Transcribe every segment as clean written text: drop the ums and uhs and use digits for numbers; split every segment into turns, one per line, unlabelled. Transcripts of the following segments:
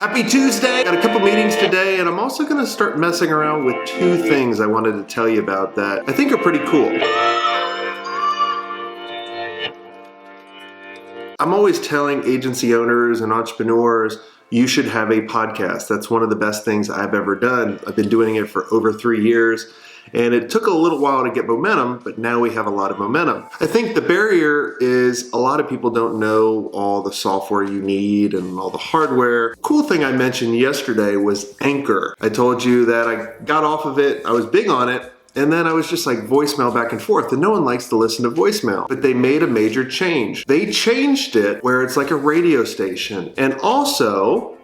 Happy Tuesday! Got a couple meetings today, and I'm also going to start messing around with two things I wanted to tell you about that I think are pretty cool. I'm always telling agency owners and entrepreneurs, you should have a podcast. That's one of the best things I've ever done. I've been doing it for over 3 years, and it took a little while to get momentum, but now we have a lot of momentum. I think the barrier is a lot of people don't know all the software you need and all the hardware. Cool thing I mentioned yesterday was Anchor. I told you that I got off of it, I was big on it, and then I was just like voicemail back and forth, and no one likes to listen to voicemail. But they made a major change. They changed it where it's like a radio station. And also,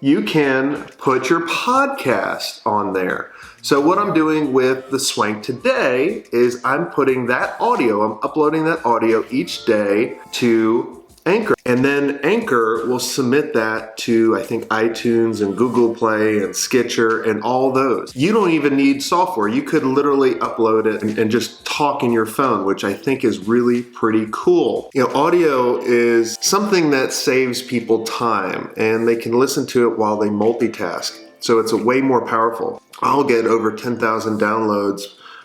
you can put your podcast on there. So what I'm doing with the SwenkToday is I'm putting that audio, I'm uploading that audio each day to Anchor. And then Anchor will submit that to, I think, iTunes and Google Play and Stitcher and all those. You don't even need software. You could literally upload it and just talk in your phone, which I think is really pretty cool. You know, audio is something that saves people time, and they can listen to it while they multitask. So it's a way more powerful. I'll get over 10,000 downloads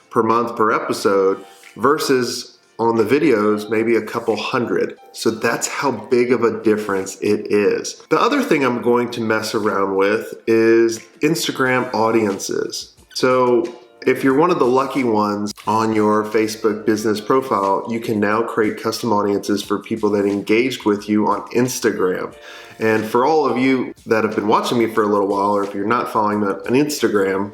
per month per episode versus on the videos, maybe a couple hundred. So that's how big of a difference it is. The other thing I'm going to mess around with is Instagram audiences. So if you're one of the lucky ones on your Facebook business profile, you can now create custom audiences for people that engaged with you on Instagram. And for all of you that have been watching me for a little while, or if you're not following me on Instagram,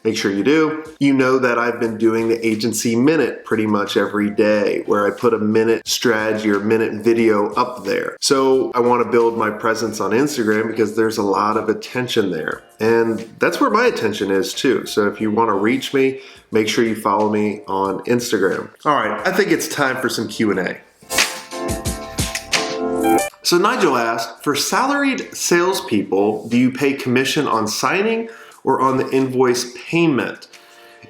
make sure you do. You know that I've been doing the Agency Minute pretty much every day, where I put a minute strategy or minute video up there. So I want to build my presence on Instagram because there's a lot of attention there. And that's where my attention is too. So if you want to reach me, make sure you follow me on Instagram. All right, I think it's time for some Q&A. So Nigel asked, for salaried salespeople, do you pay commission on signing or on the invoice payment?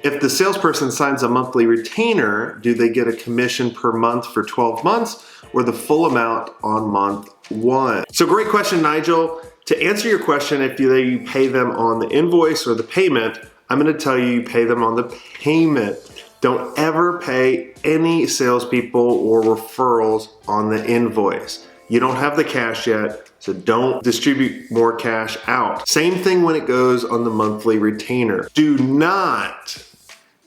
If the salesperson signs a monthly retainer, do they get a commission per month for 12 months or the full amount on month 1? So great question, Nigel. To answer your question, if you pay them on the invoice or the payment, I'm going to tell you pay them on the payment. Don't ever pay any salespeople or referrals on the invoice. You don't have the cash yet, so don't distribute more cash out. Same thing when it goes on the monthly retainer. Do not,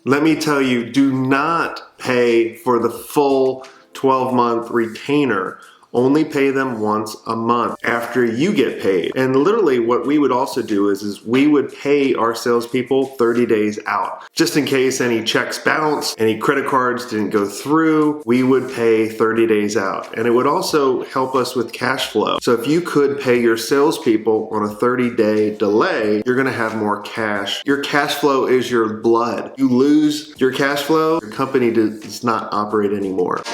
let me tell you, do not pay for the full 12-month retainer. Only pay them once a month after you get paid. And literally what we would also do is we would pay our salespeople 30 days out. Just in case any checks bounce, any credit cards didn't go through, we would pay 30 days out. And it would also help us with cash flow. So if you could pay your salespeople on a 30-day delay, you're gonna have more cash. Your cash flow is your blood. You lose your cash flow, your company does not operate anymore.